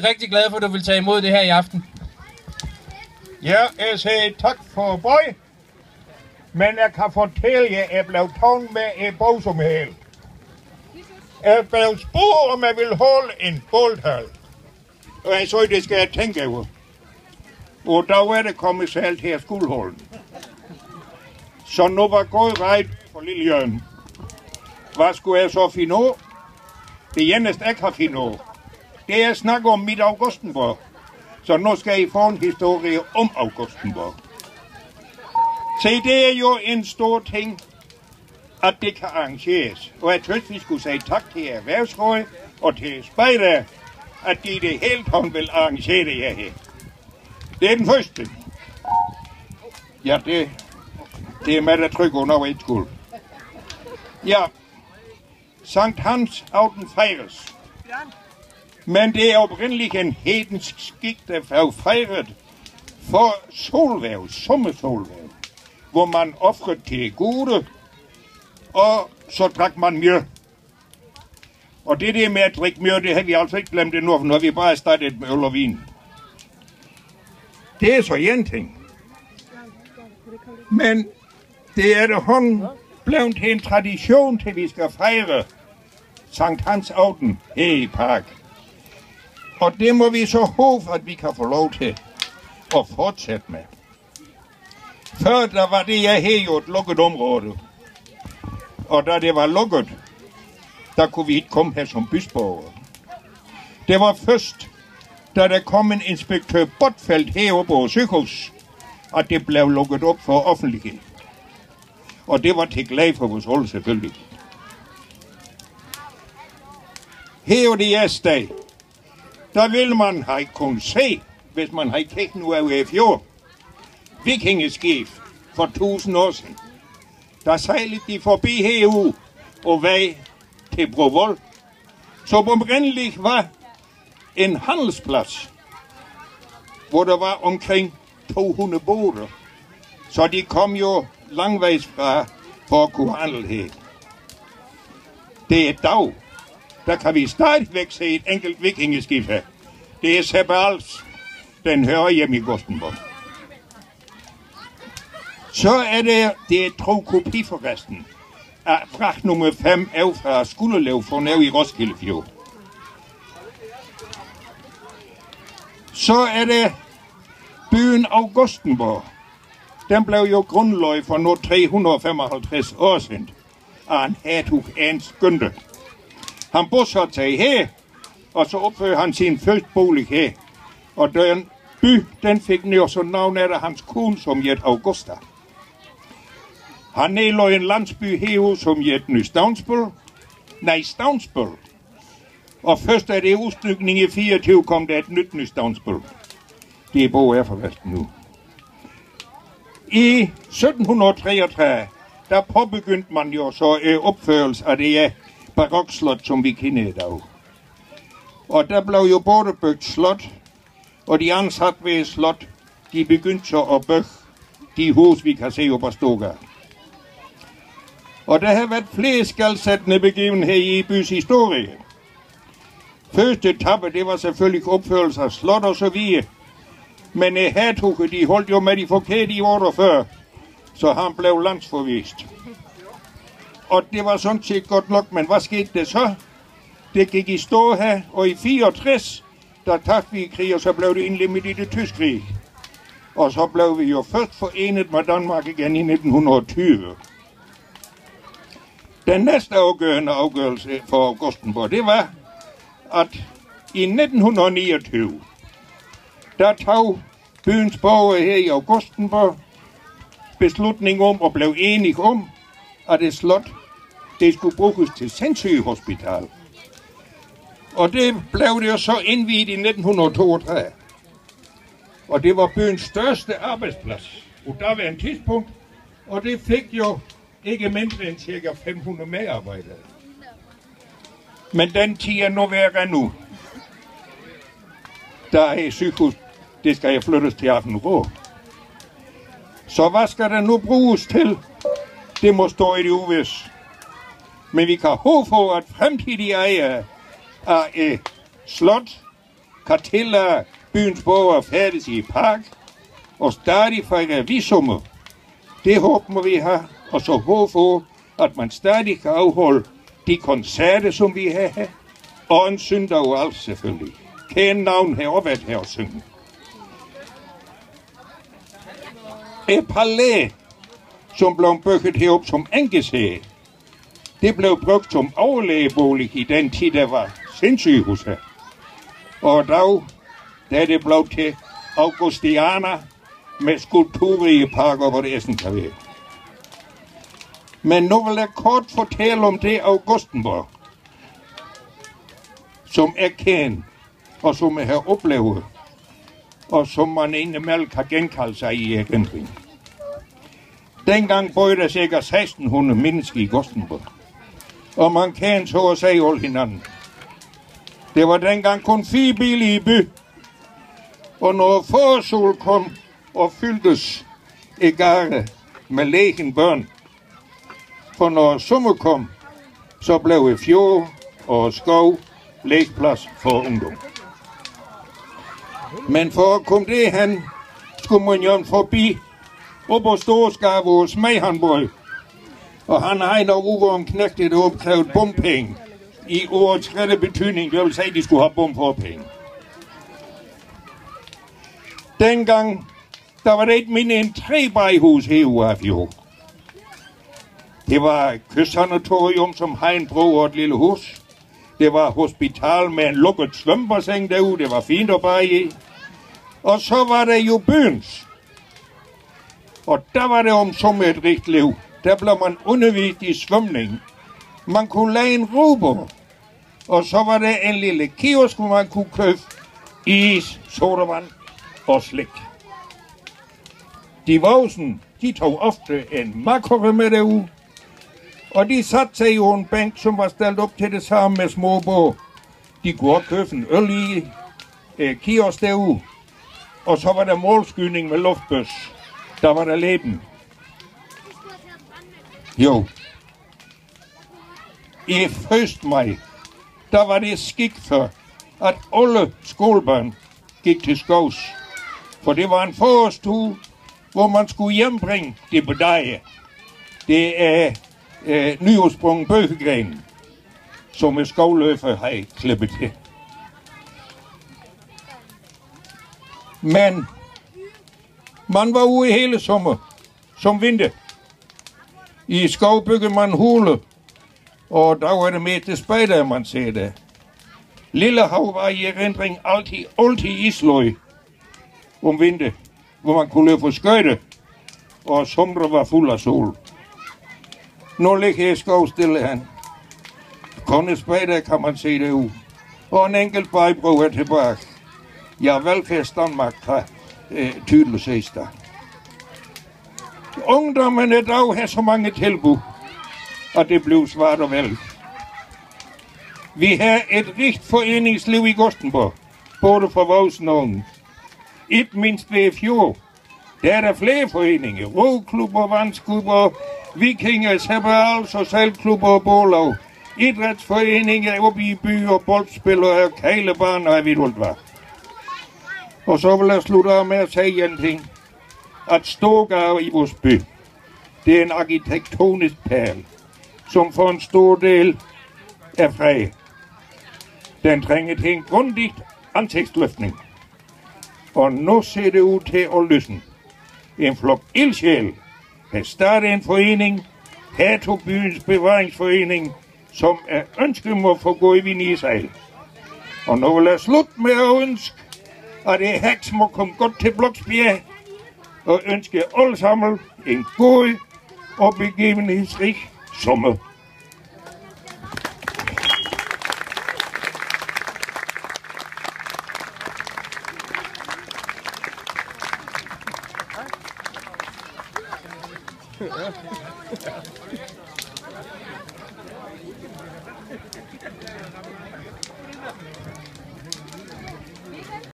Rigtig glad for, at du vil tage imod det her i aften. Ja, jeg siger tak for bøj. Men jeg kan fortælle jer, at jeg blev taget med en bog som hel. Jeg blev spurgt, om jeg ville holde en boldhal. Og jeg så, det skal jeg tænke over. Og der var det kommet selv til at skulle holde. Så nu var gået ret for lille Jørgen. Hvad skulle jeg så finde af? Det eneste jeg kan finde af, det er at snakke om mit Augustenborg. Så nu skal I få en historie om Augustenborg. Se, det er jo en stor ting, at det kan arrangeres. Og jeg synes, vi skulle sige tak til Erhvervsrådet og til Spejder, at de det hele taget vil arrangere det her. Det er den første. Ja, det er med at trykke under et skuld. Ja, Sankt Hans aften fejres. Men det er oprindeligt en hedensk skik, der var fejret for solvæv, sommersolvæv, hvor man offrede til Gud, og så drak man mjød. Og det der med at drikke mjød, det har vi altså ikke glemt endnu, for nu har vi bare startet med øl og vin. Det er så en ting. Men det er det blevet til en tradition, til vi skal fejre Sankt Hans aften her i park. Og det må vi så håbe, at vi kan få lov til at fortsætte med. Før der var det her jo et lukket område. Og da det var lukket, der kunne vi ikke komme her som bysborgere. Det var først, da der kom en inspektør Botfeldt heroppe på sygehus, at det blev lukket op for offentlighed. Og det var til glæde for vores alle selvfølgelig. Her og det næste dag, der vil man have kunnet se, hvis man har kigget nu af i fjord, vikingeskib for 1000 år siden. Der sejlede de forbi herude og vej til Brovold, som oprindeligt var en handelsplads, hvor der var omkring 200 båder. Så de kom jo langvejs fra for at kunne handle her. Det er dag. Der kan vi stadigvæk se et enkelt vikingeskib her. Det er Sebals. Den hører hjemme i Augustenborg. Så er det er tro kopi forresten af fragt nummer 5 af fra Skulderlev for næv i Roskildefjord. Så er det byen Augustenborg. Den blev jo grundlagt for nu 355 år siden af en hertug Ernst Günther. Han bosatte sig her, og så opførte han sin første bolig her. Og den by, den fik jo så navn efter hans kone, som hed Augusta. Han nedlagde en landsby herude, som hed Stavnsbøl. Og først af det udstykning i 24 kom der et nyt Stavnsbøl. Det er bo forresten nu. I 1733, der påbegyndte man jo så opførelse af det barokslot, som vi kender i dag. Og der blev jo både bygget slot, og de ansatte ved slot, de begyndte så at bygge de hus, vi kan se på Stoga. Og der har været flere skældsættende begivenheder i bys historie. Første etape, det var selvfølgelig opførelse af slot og så videre. Men hertugen, de holdt jo med de forkerte i 48, så han blev landsforvist. Og det var sådan set godt nok, men hvad skete det så? Det gik i stå her, og i 64, der tabte vi i krig, og så blev det indlemmet i det tyske krig. Og så blev vi jo først forenet med Danmark igen i 1920. Den næste afgørelse for Augustenborg, det var, at i 1929, der tog byens borgere her i Augustenborg beslutning om og blev enige om, at det slot, det skulle bruges til sindssygehospital. Og det blev det jo så indviet i 1932. Og det var byens største arbejdsplads på daværende tidspunkt, og det fik jo ikke mindre end ca. 500 medarbejdere. Men den tid er nu værre nu. Der er sygehus, det skal jeg flyttes til Aftenrå. Så hvad skal der nu bruges til? Det må stå i det uvis. Men vi kan håbe på, at fremtidige ejere af slot kan tillade byens borgere færdes i park og stadig fejre visummer. Det håber vi har, og så håber at man stadig kan afholde de koncerter, som vi har her, og en søndag og alt selvfølgelig. Kære navn har også været her og synge. Et palæ, som blev bygget herop som enkesæde, det blev brugt som overlægebolig i den tid, der var sindssygehus her. Og i dag, der er det blevet til Augustiana med skulpturer i parker, hvor det er sådan kan være. Men nu vil jeg kort fortælle om det Augustenborg, som er kendt, og som jeg har oplevet, og som man indimellem kan genkalde sig i erindring. Dengang boede der cirka 1600 mennesker i Augustenborg, og man kendte så at sige alle hinanden. Det var dengang kun 4 biler i by, og når forårssol kom og fyldtes i gare med legen børn, for når sommer kom, så blev fjord og skov legeplads for ungdom. Men for at komme derhen, skulle man jo forbi op på Storskab, hvor smaghandbold. Og han har nok uvåren knægtet og opkrævet bompenge. I ordets rette betydning, det vil sige, at de skulle have bom for penge. Dengang, der var det ikke mindre end 3 bajhus herude af fjord. Det var et kystsanatorium, som havde en bro og et lille hus. Det var hospital med en lukket svømmebassin derude. Det var fint at bade i. Og så var der jo byens. Og der var det om som et rigt liv. Der blev man undervist i svømning. Man kunne lage en rober. Og så var der en lille kiosk, hvor man kunne købe is, sodavand og slik. De voksne, de tog ofte en makkerre med derude. Og de satte sig jo en bænk, som var stillet op til det samme med små bord. De kunne også købe en øl i kiosk derude. Og så var der målskydning med luftbøs. Der var der leben. Jo. I 1. maj, der var det skik for, at alle skolebørn gik til skovs. For det var en forårstue, hvor man skulle hjembringe det bedage. Det er nyudsprunget bøgegren, som skovløfer har klippet til. Men man var ude hele sommer, som vinter. I skov byggede man hule, og der var det med til spejder, man ser det. Lillehav var i erindring altid isløg om vinter, hvor man kunne løbe for skøjte, og sommer var fuld af sol. Nu ligger jeg skov stille han. Kun et spejder kan man se det ud. Og en enkelt vejbro er tilbage. Ja, velfærds Danmark har tydeligt ses der. Ungdommen i dag har så mange tilbud, og det blev svært og vel. Vi har et rigt foreningsliv i Augustenborg, både for voksne og unge. Ikke mindst ved fjord. Der er der flere foreninger, roklubber, vandsklubber, vikinger, separal, socialklubber og bålov, idrætsforeninger oppe i byer, boldspillere og kejlebaner og vidt hvad. Og så vil jeg slutte af med at sige en ting. At Storgade i vores by, det er en arkitektonisk perle, som for en stor del er fred. Den trænger til en grundig ansigtsløftning. Og nu ser det ud til at løsne. En flok ildsjæl har startet en forening, Hertug byens bevaringsforening, som er ønsket om at få gå i vind i sejl. Og nu vil jeg slutte med at ønske, at det heks må komme godt til Bloksbjerg, og ønske alle sammen en god og begivenhedsrig sommer.